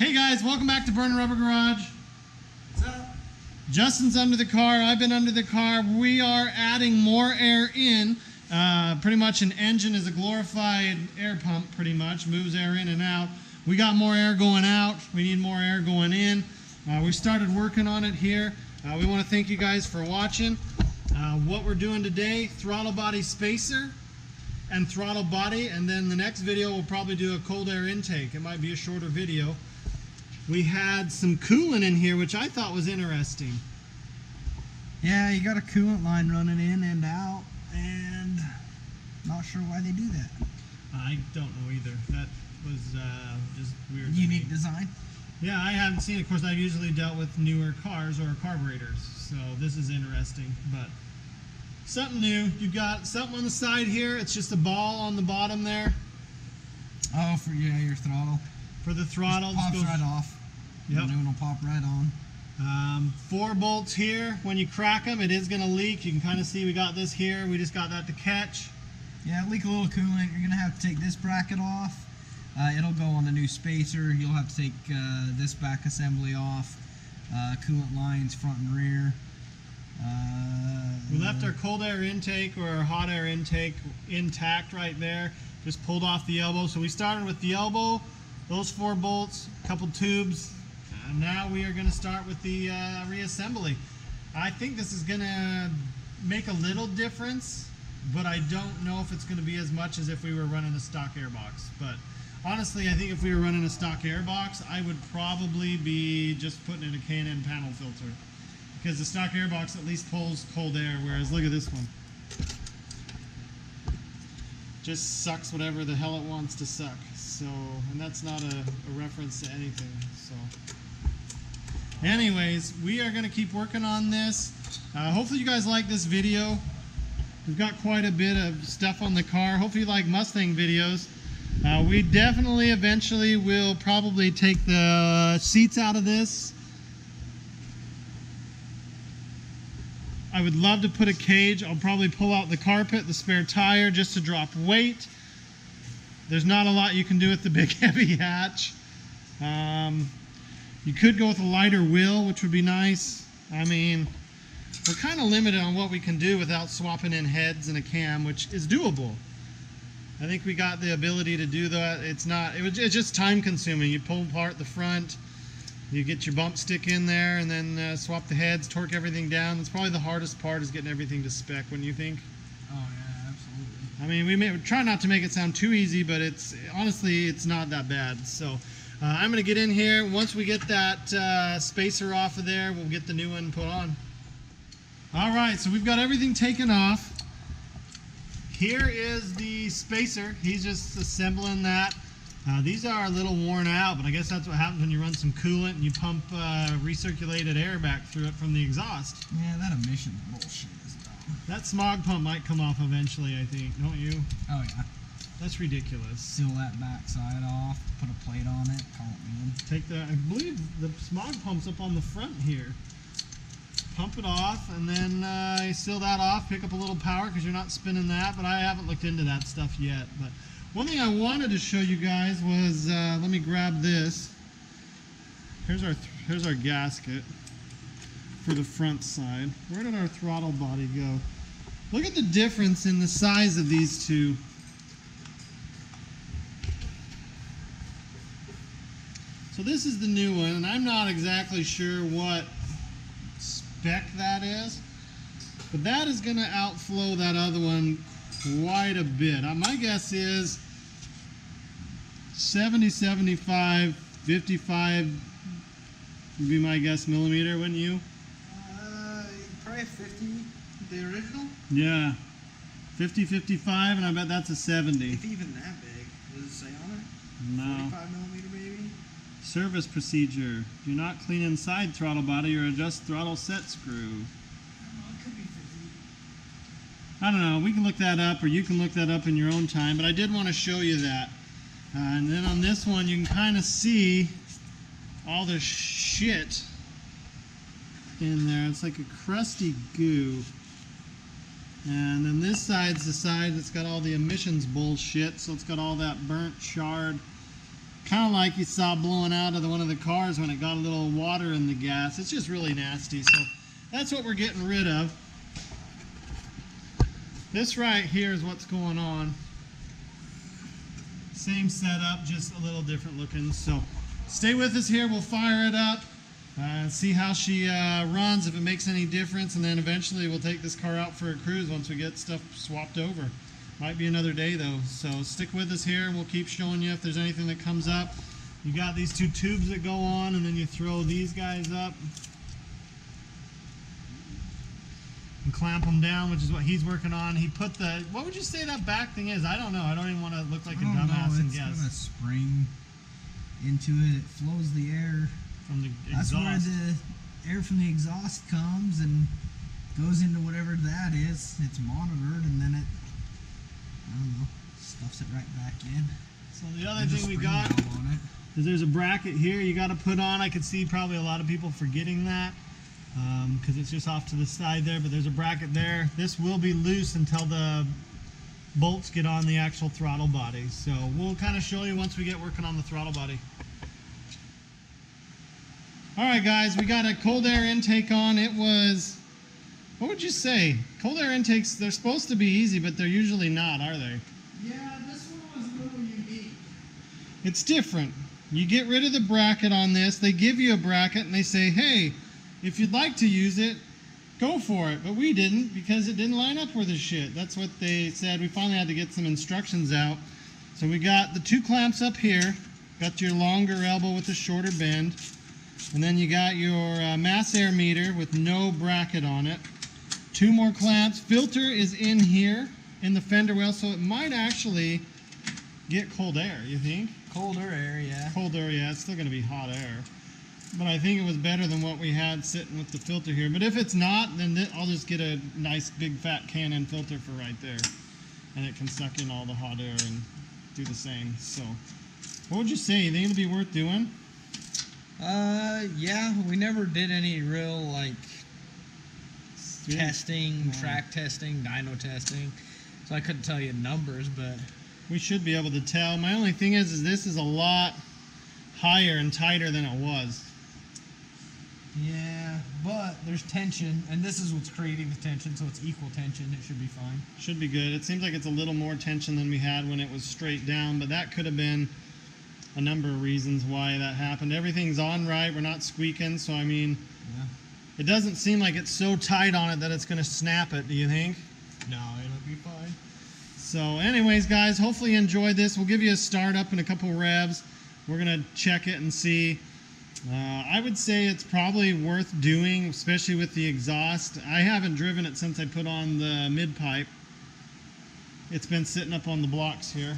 Hey guys, welcome back to Burn Rubber Garage. What's up? Justin's under the car, I've been under the car. We are adding more air in. Pretty much an engine is a glorified air pump, pretty much. Moves air in and out. We got more air going out. We need more air going in. We started working on it here. We want to thank you guys for watching. What we're doing today, throttle body spacer and throttle body, and then the next video we'll probably do a cold air intake. It might be a shorter video. We had some coolant in here, which I thought was interesting. Yeah, you got a coolant line running in and out, and not sure why they do that. I don't know either. That was just weird. Unique design. Yeah, I haven't seen it. Of course, I've usually dealt with newer cars or carburetors, so this is interesting. But something new. You got something on the side here. It's just a ball on the bottom there. Oh, for your throttle. For the throttle. Just pops right off. Yep. And it'll pop right on. 4 bolts here. When you crack them, it is going to leak. You can kind of see we got this here. We just got that to catch. Yeah, leak a little coolant. You're going to have to take this bracket off. It'll go on the new spacer. You'll have to take this back assembly off. Coolant lines front and rear. We left our cold air intake or our hot air intake intact right there. Just pulled off the elbow. So we started with the elbow, those 4 bolts, a couple tubes. Now we are going to start with the reassembly. I think this is going to make a little difference, but I don't know if it's going to be as much as if we were running a stock airbox. But honestly, I think if we were running a stock airbox, I would probably be just putting in a K&N panel filter, because the stock airbox at least pulls cold air, whereas look at this one. Just sucks whatever the hell it wants to suck. So, and that's not a reference to anything. So, anyways, we are going to keep working on this. Hopefully you guys like this video. We've got quite a bit of stuff on the car. Hopefully you like Mustang videos. We definitely eventually will probably take the seats out of this. I would love to put a cage. I'll probably pull out the carpet, the spare tire, just to drop weight. There's not a lot you can do with the big heavy hatch. You could go with a lighter wheel, which would be nice. I mean, we're kind of limited on what we can do without swapping in heads and a cam, which is doable. I think we got the ability to do that. It's just time consuming. You pull apart the front, you get your bump stick in there, and then swap the heads, torque everything down. That's probably the hardest part, is getting everything to spec, wouldn't you think? Oh yeah, absolutely. I mean, we try not to make it sound too easy, but honestly, it's not that bad. So I'm going to get in here. Once we get that spacer off of there, we'll get the new one put on. All right, so we've got everything taken off. Here is the spacer. He's just assembling that. These are a little worn out, but I guess that's what happens when you run some coolant and you pump recirculated air back through it from the exhaust. Yeah, that emissions bullshit is dumb. That smog pump might come off eventually, I think, don't you? Oh yeah. That's ridiculous. Seal that back side off, put a plate on it, call it good. Take the, I believe the smog pump's up on the front here. Pump it off, and then you seal that off, pick up a little power because you're not spinning that, but I haven't looked into that stuff yet. But one thing I wanted to show you guys was, let me grab this. Here's our gasket for the front side. Where did our throttle body go? Look at the difference in the size of these two. So this is the new one, and I'm not exactly sure what spec that is, but that is going to outflow that other one quite a bit. My guess is 70, 75, 55 would be my guess millimeter, wouldn't you? Probably 50, the original? Yeah, 50, 55, and I bet that's a 70. If even that big. Does it say on it? No. 45 millimeter maybe? Service procedure. Do not clean inside throttle body or adjust throttle set screw. It could be 50. I don't know. We can look that up, or you can look that up in your own time, but I did want to show you that. And then on this one, you can kind of see all the shit in there. It's like a crusty goo. And then this side's the side that's got all the emissions bullshit, so it's got all that burnt, charred kind of like you saw blowing out of one of the cars when it got a little water in the gas. It's just really nasty. So that's what we're getting rid of. This right here is what's going on. Same setup, just a little different looking. So stay with us here. We'll fire it up, see how she runs, if it makes any difference, and then eventually we'll take this car out for a cruise once we get stuff swapped over. Might be another day though, so stick with us here. We'll keep showing you if there's anything that comes up. You got these two tubes that go on, and then you throw these guys up and clamp them down, which is what he's working on. He put the, what would you say that back thing is? I don't know. I don't even want to look like a dumbass and guess. It's got a spring into it. It flows the air from the exhaust. That's where the air from the exhaust comes and goes into whatever that is. It's monitored, and then it, I don't know, stuffs it right back in. So the other thing we got is there's a bracket here you got to put on. I could see probably a lot of people forgetting that because it's just off to the side there, but there's a bracket there. This will be loose until the bolts get on the actual throttle body. So we'll kind of show you once we get working on the throttle body. Alright guys, we got a cold air intake on. It was, what would you say? Cold air intakes, they're supposed to be easy, but they're usually not, are they? Yeah, this one was a little unique. It's different. You get rid of the bracket on this, they give you a bracket and they say, hey, if you'd like to use it, go for it. But we didn't because it didn't line up with the shit. That's what they said. We finally had to get some instructions out. So we got the two clamps up here, got your longer elbow with the shorter bend, and then you got your mass air meter with no bracket on it. Two more clamps. Filter is in here in the fender well, so it might actually get cold air, you think? Colder air, yeah. Colder, yeah. It's still going to be hot air. But I think it was better than what we had sitting with the filter here. But if it's not, then I'll just get a nice big fat Canon filter for right there. And it can suck in all the hot air and do the same. So, what would you say? You think it'll be worth doing? Yeah. We never did any real, like, testing, track testing, dyno testing. So I couldn't tell you numbers, but we should be able to tell. My only thing is this is a lot higher and tighter than it was. Yeah, but there's tension, and this is what's creating the tension, so it's equal tension. It should be fine. Should be good. It seems like it's a little more tension than we had when it was straight down, but that could have been a number of reasons why that happened. Everything's on right. We're not squeaking, so I mean, yeah. It doesn't seem like it's so tight on it that it's going to snap it, do you think? No, it'll be fine. So anyways, guys, hopefully you enjoyed this. We'll give you a start up and a couple revs. We're going to check it and see. I would say it's probably worth doing, especially with the exhaust. I haven't driven it since I put on the mid-pipe. It's been sitting up on the blocks here.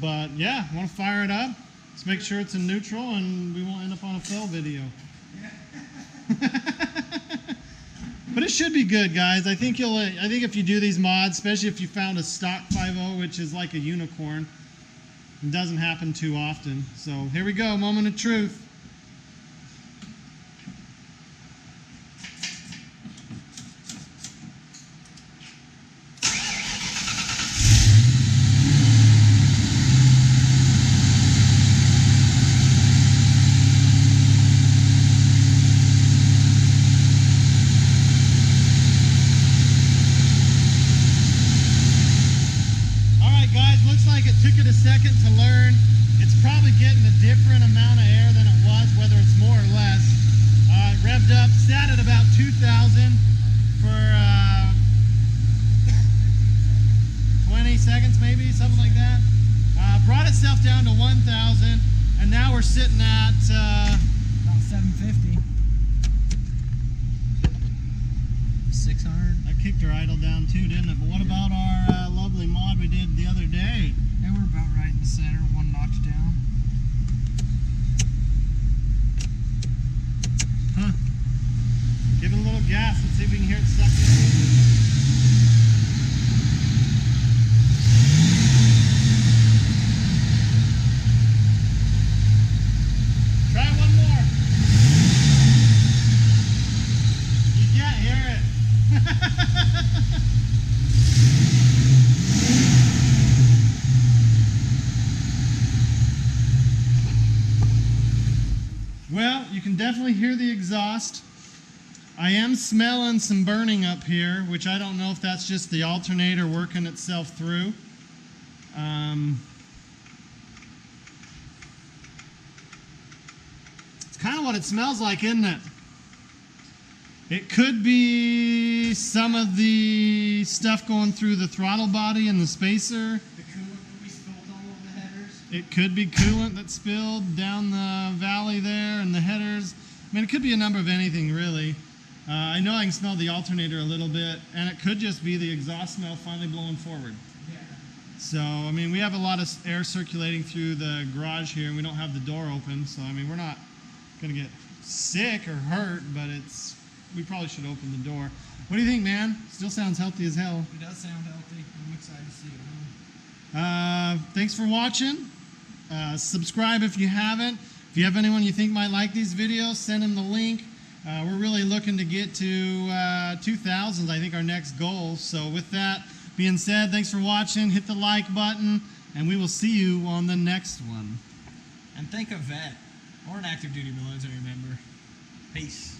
But yeah, I want to fire it up. Let's make sure it's in neutral and we won't end up on a fail video. But it should be good, guys. I think if you do these mods, especially if you found a stock 5.0, which is like a unicorn, it doesn't happen too often. So here we go, moment of truth. Took it a second to learn. It's probably getting a different amount of air than it was, whether it's more or less. It revved up, sat at about 2,000 for 20 seconds maybe, something like that. Brought itself down to 1,000, and now we're sitting at about 750. 600. That kicked our idle down too, didn't it? But what about our lovely mod we did the other day? Yeah, we're about right in the center, one notch down. Huh. Give it a little gas. Let's see if we can hear it suck in. Try one more. You can't hear it. Well, you can definitely hear the exhaust. I am smelling some burning up here, which I don't know if that's just the alternator working itself through. It's kind of what it smells like, isn't it? It could be some of the stuff going through the throttle body and the spacer. The coolant that we spilled all over the headers. It could be coolant that spilled down the valley there and the headers. I mean, it could be a number of anything, really. I know I can smell the alternator a little bit, and it could just be the exhaust smell finally blowing forward. Yeah. So, I mean, we have a lot of air circulating through the garage here, and we don't have the door open. So, I mean, we're not going to get sick or hurt, but we probably should open the door. What do you think, man? Still sounds healthy as hell. It does sound healthy. I'm excited to see it. Thanks for watching. Subscribe if you haven't. If you have anyone you think might like these videos, send them the link. We're really looking to get to 2,000, I think, our next goal. So with that being said, thanks for watching. Hit the like button, and we will see you on the next one. And thank a vet or an active duty military member. Peace.